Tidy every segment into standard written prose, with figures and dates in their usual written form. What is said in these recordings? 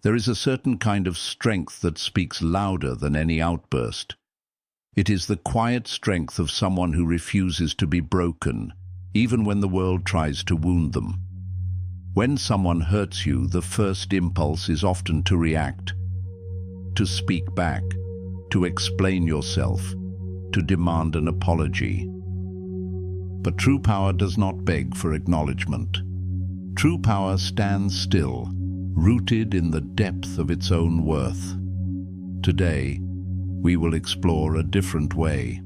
There is a certain kind of strength that speaks louder than any outburst. It is the quiet strength of someone who refuses to be broken, even when the world tries to wound them. When someone hurts you, the first impulse is often to react, to speak back, to explain yourself, to demand an apology. But true power does not beg for acknowledgement. True power stands still, rooted in the depth of its own worth. Today, we will explore a different way.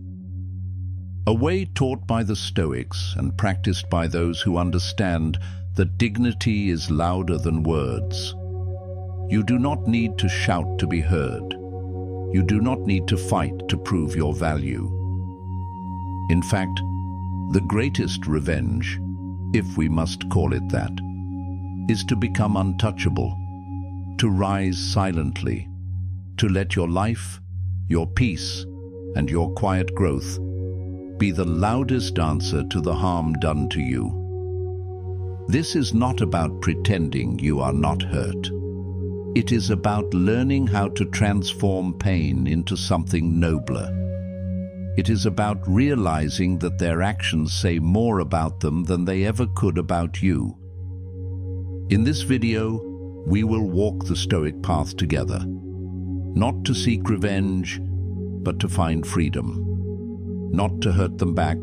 A way taught by the Stoics and practiced by those who understand that dignity is louder than words. You do not need to shout to be heard. You do not need to fight to prove your value. In fact, the greatest revenge, if we must call it that, is to become untouchable, to rise silently, to let your life, your peace, and your quiet growth be the loudest answer to the harm done to you. This is not about pretending you are not hurt. It is about learning how to transform pain into something nobler. It is about realizing that their actions say more about them than they ever could about you. In this video, we will walk the Stoic path together, not to seek revenge, but to find freedom. Not to hurt them back,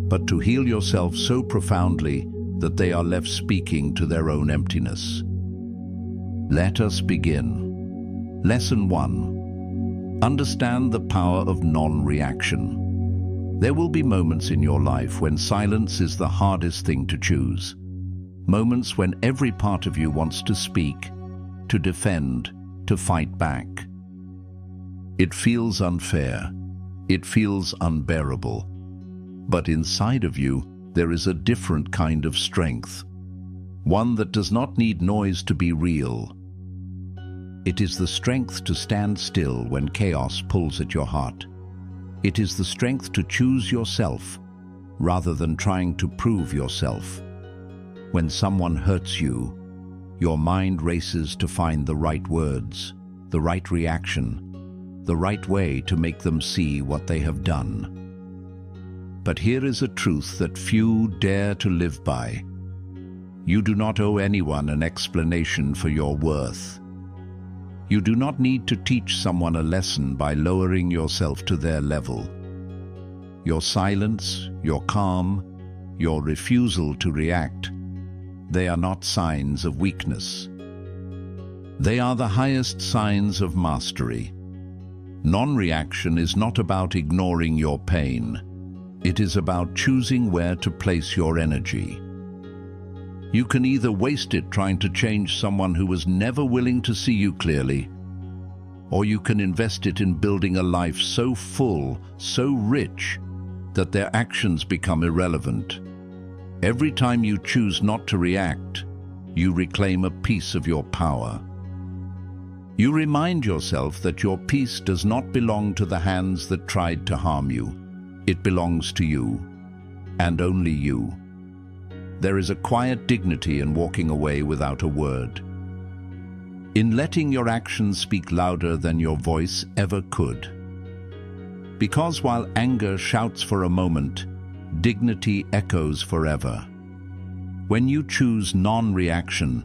but to heal yourself so profoundly that they are left speaking to their own emptiness. Let us begin. Lesson 1. Understand the power of non-reaction. There will be moments in your life when silence is the hardest thing to choose. Moments when every part of you wants to speak, to defend, to fight back. It feels unfair. It feels unbearable. But inside of you, there is a different kind of strength. One that does not need noise to be real. It is the strength to stand still when chaos pulls at your heart. It is the strength to choose yourself, rather than trying to prove yourself. When someone hurts you, your mind races to find the right words, the right reaction, the right way to make them see what they have done. But here is a truth that few dare to live by. You do not owe anyone an explanation for your worth. You do not need to teach someone a lesson by lowering yourself to their level. Your silence, your calm, your refusal to react, they are not signs of weakness. They are the highest signs of mastery. Non-reaction is not about ignoring your pain. It is about choosing where to place your energy. You can either waste it trying to change someone who was never willing to see you clearly, or you can invest it in building a life so full, so rich, that their actions become irrelevant. Every time you choose not to react, you reclaim a piece of your power. You remind yourself that your peace does not belong to the hands that tried to harm you. It belongs to you, and only you. There is a quiet dignity in walking away without a word, in letting your actions speak louder than your voice ever could. Because while anger shouts for a moment, dignity echoes forever. When you choose non-reaction,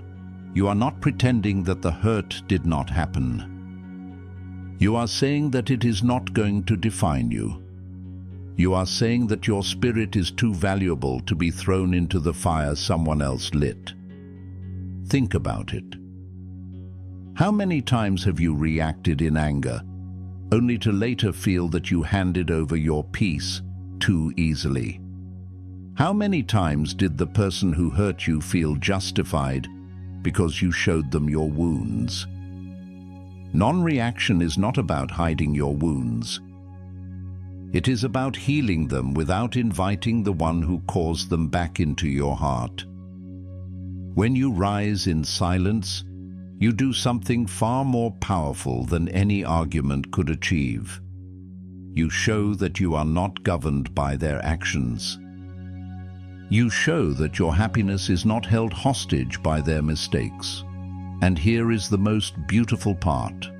you are not pretending that the hurt did not happen. You are saying that it is not going to define you. You are saying that your spirit is too valuable to be thrown into the fire someone else lit. Think about it. How many times have you reacted in anger, only to later feel that you handed over your peace too easily? How many times did the person who hurt you feel justified because you showed them your wounds? Non-reaction is not about hiding your wounds. It is about healing them without inviting the one who caused them back into your heart. When you rise in silence, you do something far more powerful than any argument could achieve. You show that you are not governed by their actions. You show that your happiness is not held hostage by their mistakes. And here is the most beautiful part.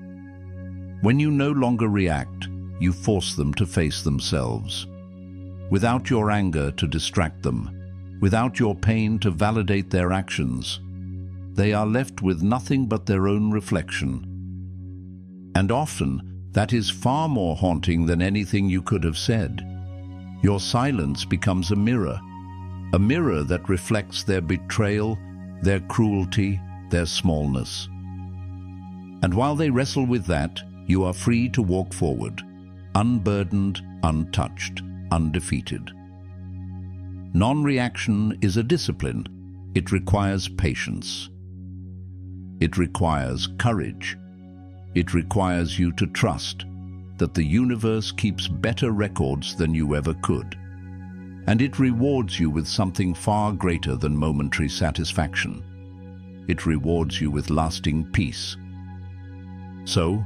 When you no longer react, you force them to face themselves. Without your anger to distract them, without your pain to validate their actions, they are left with nothing but their own reflection. And often, that is far more haunting than anything you could have said. Your silence becomes a mirror that reflects their betrayal, their cruelty, their smallness. And while they wrestle with that, you are free to walk forward, unburdened, untouched, undefeated. Non-reaction is a discipline. It requires patience. It requires courage. It requires you to trust that the universe keeps better records than you ever could. And it rewards you with something far greater than momentary satisfaction. It rewards you with lasting peace. So,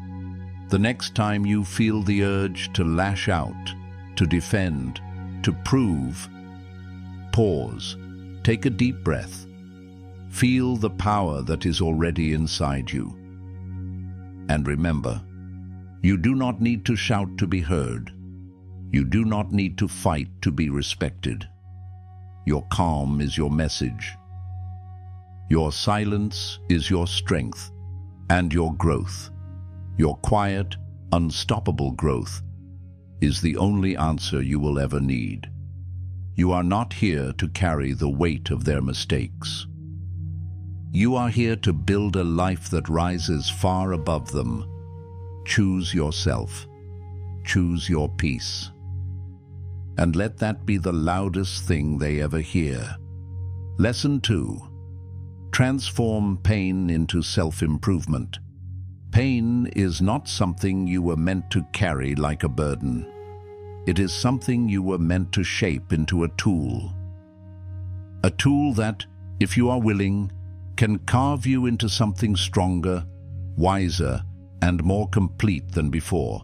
the next time you feel the urge to lash out, to defend, to prove, pause, take a deep breath. Feel the power that is already inside you. And remember, you do not need to shout to be heard. You do not need to fight to be respected. Your calm is your message. Your silence is your strength and your growth. Your quiet, unstoppable growth is the only answer you will ever need. You are not here to carry the weight of their mistakes. You are here to build a life that rises far above them. Choose yourself. Choose your peace. And let that be the loudest thing they ever hear. Lesson 2. Transform pain into self-improvement. Pain is not something you were meant to carry like a burden. It is something you were meant to shape into a tool. A tool that, if you are willing, can carve you into something stronger, wiser, and more complete than before.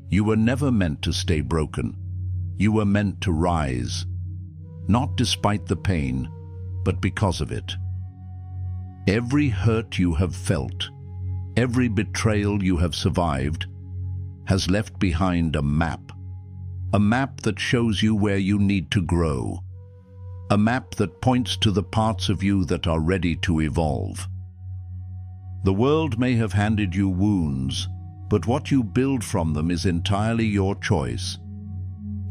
You were never meant to stay broken. You were meant to rise, not despite the pain, but because of it. Every hurt you have felt, every betrayal you have survived, has left behind a map that shows you where you need to grow, a map that points to the parts of you that are ready to evolve. The world may have handed you wounds, but what you build from them is entirely your choice.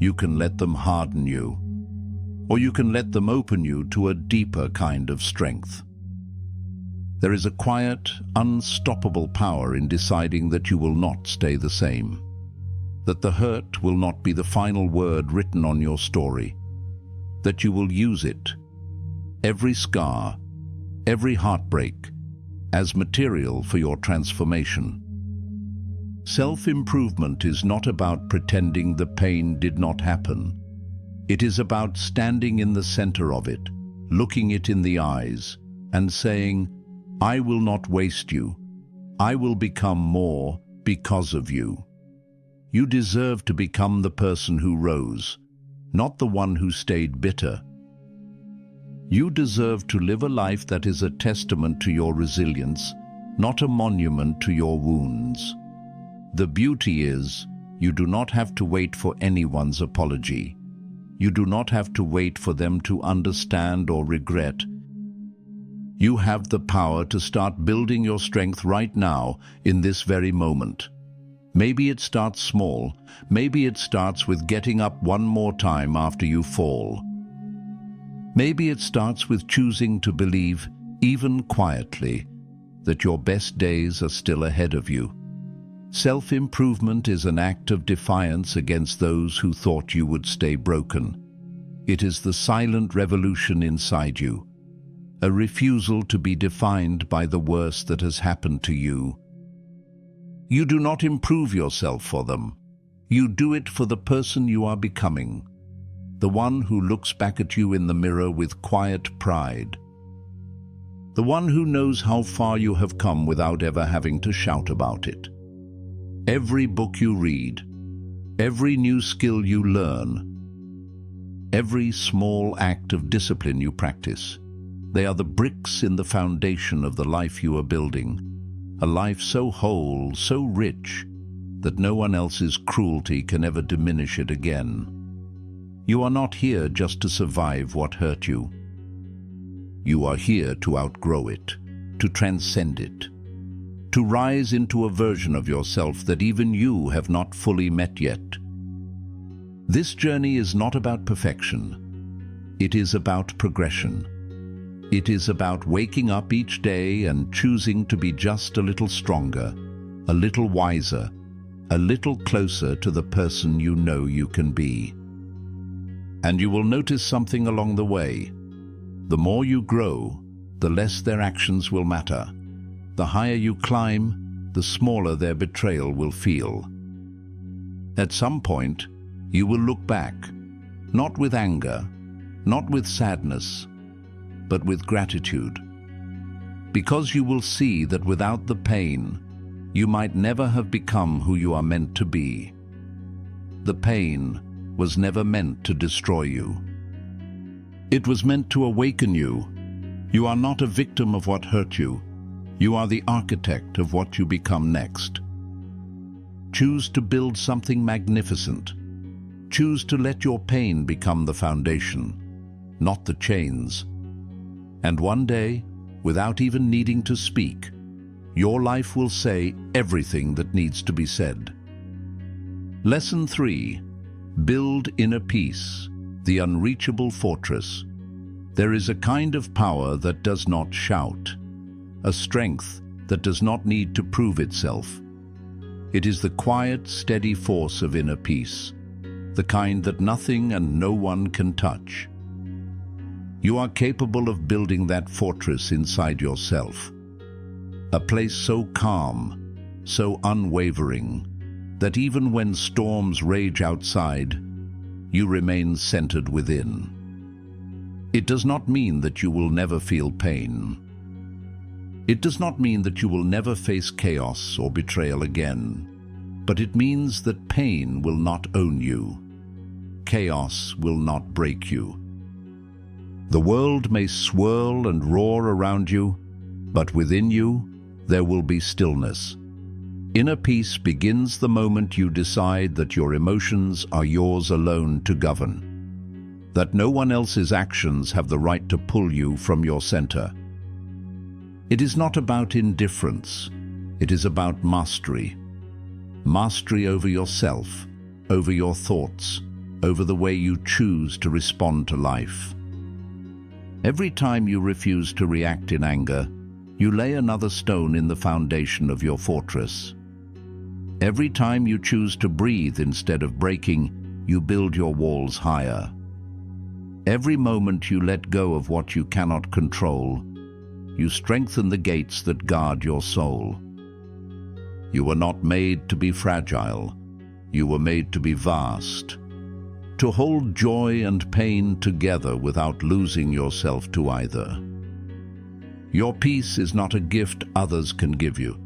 You can let them harden you, or you can let them open you to a deeper kind of strength. There is a quiet, unstoppable power in deciding that you will not stay the same, that the hurt will not be the final word written on your story, that you will use it, every scar, every heartbreak, as material for your transformation. Self-improvement is not about pretending the pain did not happen. It is about standing in the center of it, looking it in the eyes, and saying, I will not waste you. I will become more because of you. You deserve to become the person who rose, not the one who stayed bitter. You deserve to live a life that is a testament to your resilience, not a monument to your wounds. The beauty is, you do not have to wait for anyone's apology. You do not have to wait for them to understand or regret. You have the power to start building your strength right now, in this very moment. Maybe it starts small. Maybe it starts with getting up one more time after you fall. Maybe it starts with choosing to believe, even quietly, that your best days are still ahead of you. Self-improvement is an act of defiance against those who thought you would stay broken. It is the silent revolution inside you, a refusal to be defined by the worst that has happened to you. You do not improve yourself for them. You do it for the person you are becoming, the one who looks back at you in the mirror with quiet pride, the one who knows how far you have come without ever having to shout about it. Every book you read, every new skill you learn, every small act of discipline you practice, They are the bricks in the foundation of the life you are building, a life so whole, so rich, that no one else's cruelty can ever diminish it again. You are not here just to survive what hurt you. You are here to outgrow it, to transcend it, to rise into a version of yourself that even you have not fully met yet. This journey is not about perfection. It is about progression. It is about waking up each day and choosing to be just a little stronger, a little wiser, a little closer to the person you know you can be. And you will notice something along the way. The more you grow, the less their actions will matter. The higher you climb, the smaller their betrayal will feel. At some point, you will look back, not with anger, not with sadness, but with gratitude. Because you will see that without the pain, you might never have become who you are meant to be. The pain was never meant to destroy you. It was meant to awaken you. You are not a victim of what hurt you. You are the architect of what you become next. Choose to build something magnificent. Choose to let your pain become the foundation, not the chains. And one day, without even needing to speak, your life will say everything that needs to be said. Lesson 3. Build inner peace, the unreachable fortress. There is a kind of power that does not shout, a strength that does not need to prove itself. It is the quiet, steady force of inner peace, the kind that nothing and no one can touch. You are capable of building that fortress inside yourself, a place so calm, so unwavering, that even when storms rage outside, you remain centered within. It does not mean that you will never feel pain. It does not mean that you will never face chaos or betrayal again, but it means that pain will not own you. Chaos will not break you. The world may swirl and roar around you, but within you, there will be stillness. Inner peace begins the moment you decide that your emotions are yours alone to govern, that no one else's actions have the right to pull you from your center. It is not about indifference, it is about mastery. Mastery over yourself, over your thoughts, over the way you choose to respond to life. Every time you refuse to react in anger, you lay another stone in the foundation of your fortress. Every time you choose to breathe instead of breaking, you build your walls higher. Every moment you let go of what you cannot control, you strengthen the gates that guard your soul. You were not made to be fragile. You were made to be vast, to hold joy and pain together without losing yourself to either. Your peace is not a gift others can give you.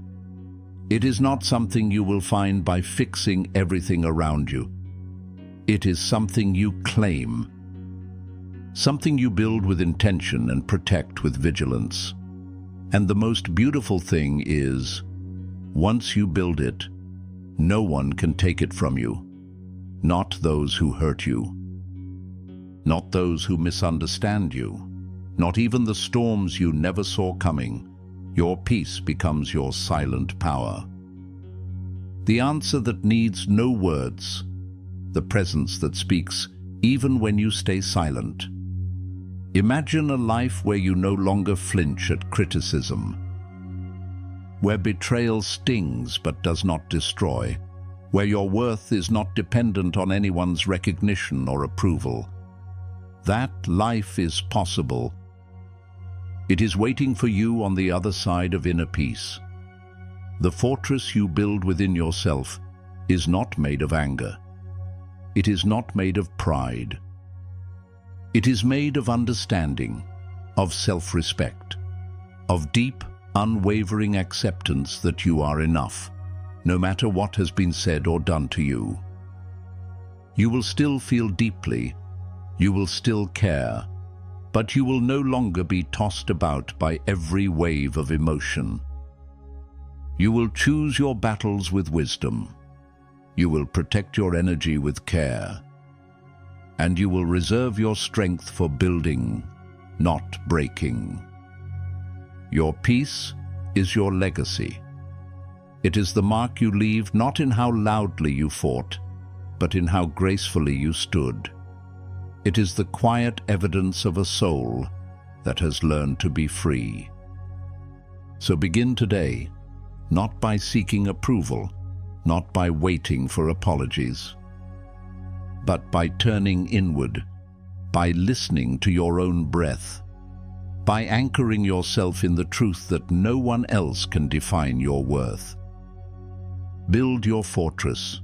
It is not something you will find by fixing everything around you. It is something you claim, something you build with intention and protect with vigilance. And the most beautiful thing is, once you build it, no one can take it from you. Not those who hurt you, not those who misunderstand you, not even the storms you never saw coming. Your peace becomes your silent power. The answer that needs no words, the presence that speaks even when you stay silent. Imagine a life where you no longer flinch at criticism, where betrayal stings but does not destroy, where your worth is not dependent on anyone's recognition or approval. That life is possible. It is waiting for you on the other side of inner peace. The fortress you build within yourself is not made of anger. It is not made of pride. It is made of understanding, of self-respect, of deep, unwavering acceptance that you are enough, no matter what has been said or done to you. You will still feel deeply, you will still care, but you will no longer be tossed about by every wave of emotion. You will choose your battles with wisdom. You will protect your energy with care. And you will reserve your strength for building, not breaking. Your peace is your legacy. It is the mark you leave not in how loudly you fought, but in how gracefully you stood. It is the quiet evidence of a soul that has learned to be free. So begin today, not by seeking approval, not by waiting for apologies, but by turning inward, by listening to your own breath, by anchoring yourself in the truth that no one else can define your worth. Build your fortress.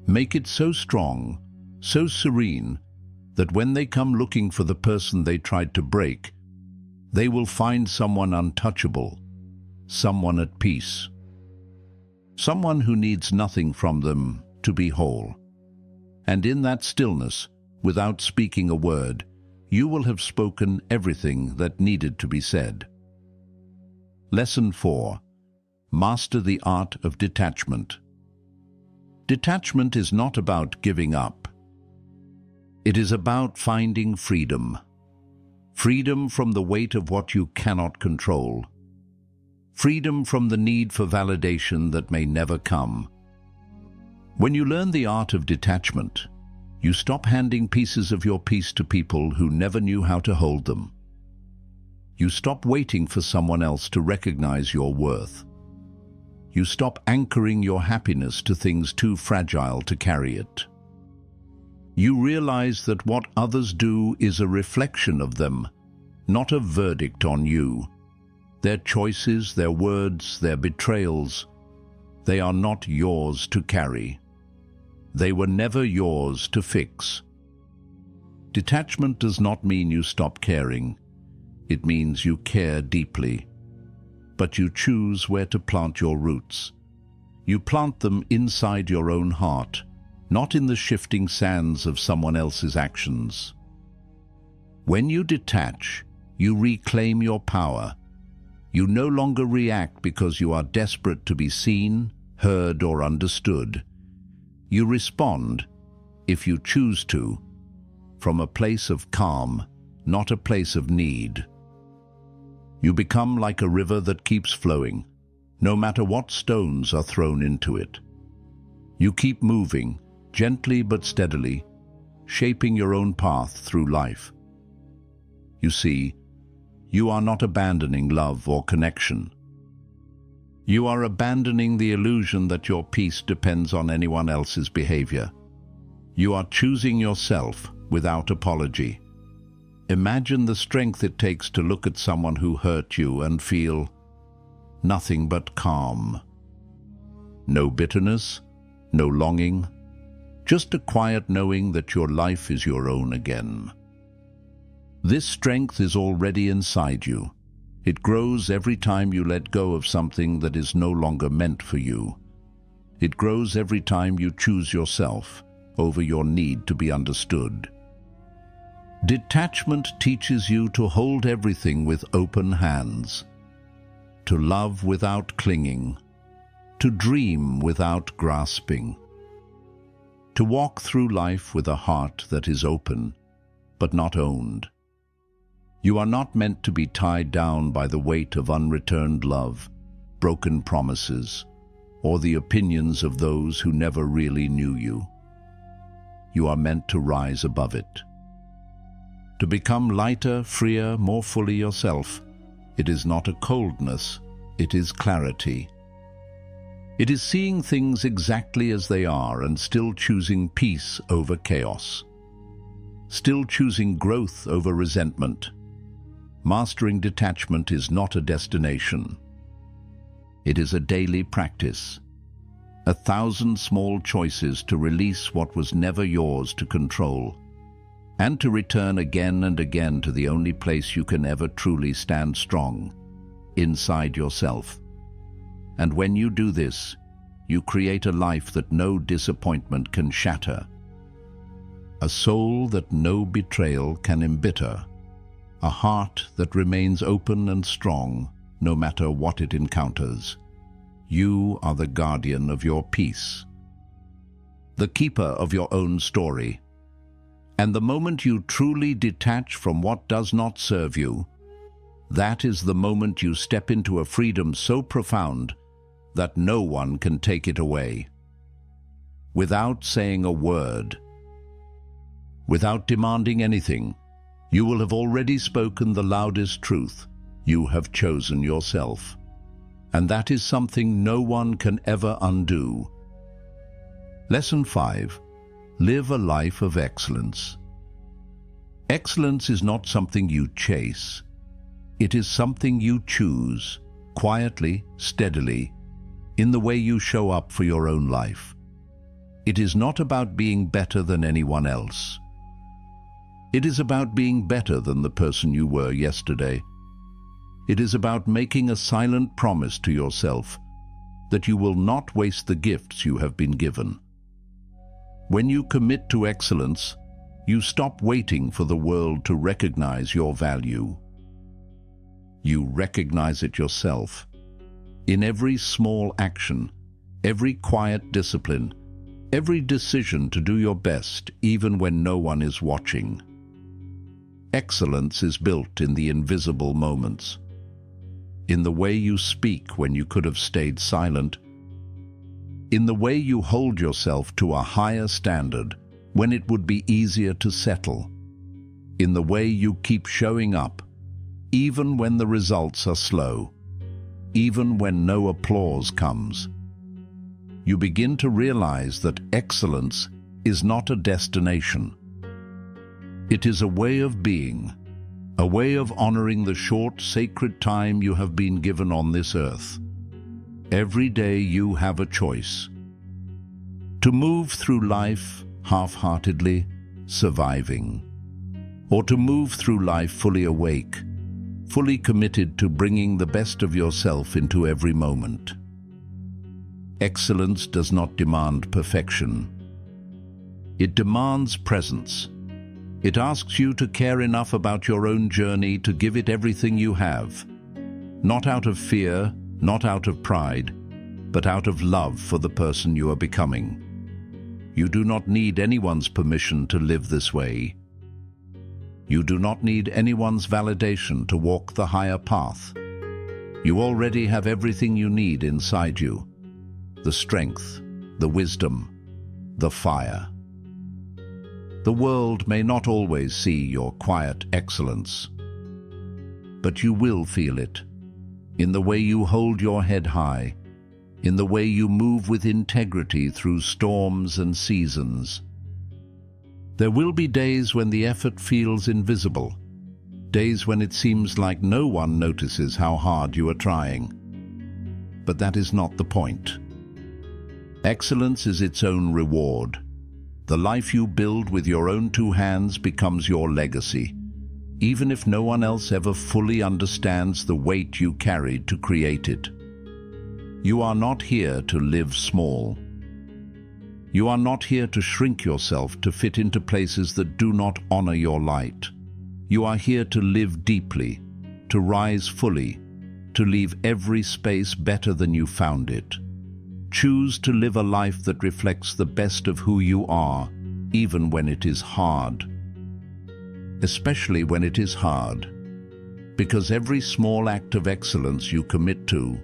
Make it so strong, so serene, that when they come looking for the person they tried to break, they will find someone untouchable, someone at peace, someone who needs nothing from them to be whole. And in that stillness, without speaking a word, you will have spoken everything that needed to be said. Lesson 4. Master the art of detachment. Detachment is not about giving up. It is about finding freedom. Freedom from the weight of what you cannot control. Freedom from the need for validation that may never come. When you learn the art of detachment, you stop handing pieces of your peace to people who never knew how to hold them. You stop waiting for someone else to recognize your worth. You stop anchoring your happiness to things too fragile to carry it. You realize that what others do is a reflection of them, not a verdict on you. Their choices, their words, their betrayals, they are not yours to carry. They were never yours to fix. Detachment does not mean you stop caring. It means you care deeply. But you choose where to plant your roots. You plant them inside your own heart, not in the shifting sands of someone else's actions. When you detach, you reclaim your power. You no longer react because you are desperate to be seen, heard, or understood. You respond, if you choose to, from a place of calm, not a place of need. You become like a river that keeps flowing, no matter what stones are thrown into it. You keep moving, gently but steadily, shaping your own path through life. You see, you are not abandoning love or connection. You are abandoning the illusion that your peace depends on anyone else's behavior. You are choosing yourself without apology. Imagine the strength it takes to look at someone who hurt you and feel nothing but calm. No bitterness, no longing, just a quiet knowing that your life is your own again. This strength is already inside you. It grows every time you let go of something that is no longer meant for you. It grows every time you choose yourself over your need to be understood. Detachment teaches you to hold everything with open hands, to love without clinging, to dream without grasping, to walk through life with a heart that is open, but not owned. You are not meant to be tied down by the weight of unreturned love, broken promises, or the opinions of those who never really knew you. You are meant to rise above it. To become lighter, freer, more fully yourself. It is not a coldness, it is clarity. It is seeing things exactly as they are and still choosing peace over chaos. Still choosing growth over resentment. Mastering detachment is not a destination. It is a daily practice. 1,000 small choices to release what was never yours to control, and to return again and again to the only place you can ever truly stand strong, inside yourself. And when you do this, you create a life that no disappointment can shatter, a soul that no betrayal can embitter, a heart that remains open and strong no matter what it encounters. You are the guardian of your peace, the keeper of your own story. And the moment you truly detach from what does not serve you, that is the moment you step into a freedom so profound that no one can take it away. Without saying a word, without demanding anything, you will have already spoken the loudest truth. You have chosen yourself. And that is something no one can ever undo. Lesson 5. Live a life of excellence. Excellence is not something you chase. It is something you choose, quietly, steadily, in the way you show up for your own life. It is not about being better than anyone else. It is about being better than the person you were yesterday. It is about making a silent promise to yourself that you will not waste the gifts you have been given. When you commit to excellence, you stop waiting for the world to recognize your value. You recognize it yourself. In every small action, every quiet discipline, every decision to do your best even when no one is watching. Excellence is built in the invisible moments. In the way you speak when you could have stayed silent. In the way you hold yourself to a higher standard when it would be easier to settle. In the way you keep showing up, even when the results are slow, even when no applause comes. You begin to realize that excellence is not a destination. It is a way of being, a way of honoring the short, sacred time you have been given on this earth. Every day you have a choice. To move through life half-heartedly, surviving, or to move through life fully awake, fully committed to bringing the best of yourself into every moment. Excellence does not demand perfection. It demands presence. It asks you to care enough about your own journey to give it everything you have, not out of fear, not out of pride, but out of love for the person you are becoming. You do not need anyone's permission to live this way. You do not need anyone's validation to walk the higher path. You already have everything you need inside you: the strength, the wisdom, the fire. The world may not always see your quiet excellence, but you will feel it in the way you hold your head high, in the way you move with integrity through storms and seasons. There will be days when the effort feels invisible, days when it seems like no one notices how hard you are trying. But that is not the point. Excellence is its own reward. The life you build with your own two hands becomes your legacy, even if no one else ever fully understands the weight you carried to create it. You are not here to live small. You are not here to shrink yourself to fit into places that do not honor your light. You are here to live deeply, to rise fully, to leave every space better than you found it. Choose to live a life that reflects the best of who you are, even when it is hard. Especially when it is hard, because every small act of excellence you commit to,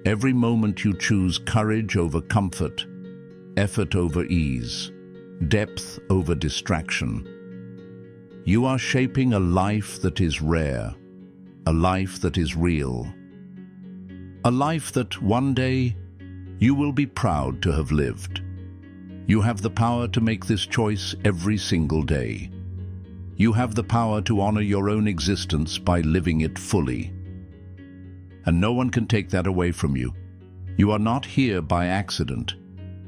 every moment you choose courage over comfort, effort over ease, depth over distraction, you are shaping a life that is rare, a life that is real, a life that one day you will be proud to have lived. You have the power to make this choice every single day. You have the power to honor your own existence by living it fully. And no one can take that away from you. You are not here by accident.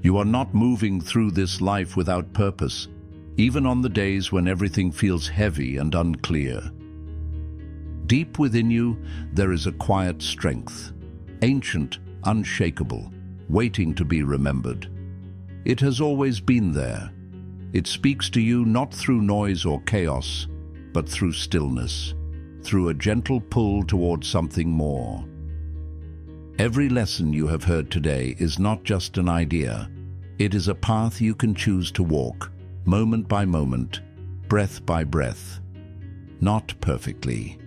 You are not moving through this life without purpose, even on the days when everything feels heavy and unclear. Deep within you, there is a quiet strength, ancient, unshakable, waiting to be remembered. It has always been there. It speaks to you not through noise or chaos, but through stillness. through a gentle pull towards something more. Every lesson you have heard today is not just an idea. It is a path you can choose to walk, moment by moment, breath by breath. Not perfectly.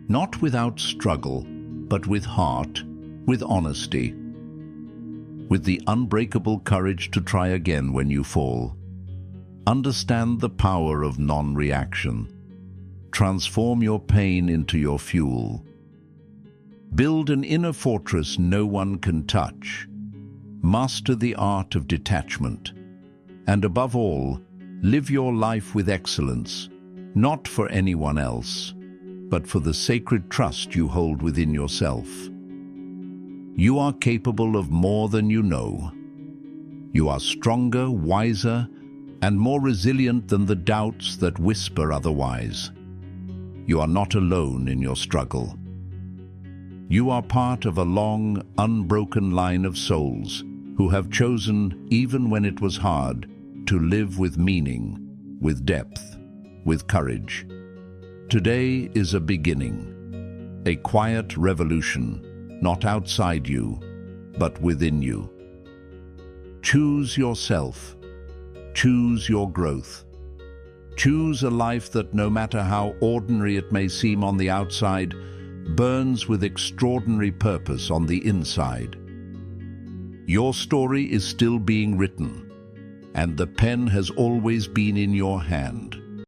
Not without struggle, but with heart, with honesty. With the unbreakable courage to try again when you fall. Understand the power of non-reaction. Transform your pain into your fuel. Build an inner fortress no one can touch. Master the art of detachment. And above all, live your life with excellence, not for anyone else, but for the sacred trust you hold within yourself. You are capable of more than you know. You are stronger, wiser, and more resilient than the doubts that whisper otherwise. You are not alone in your struggle. You are part of a long, unbroken line of souls who have chosen, even when it was hard, to live with meaning, with depth, with courage. Today is a beginning, a quiet revolution, not outside you, but within you. Choose yourself. Choose your growth. Choose a life that, no matter how ordinary it may seem on the outside, burns with extraordinary purpose on the inside. Your story is still being written, and the pen has always been in your hand.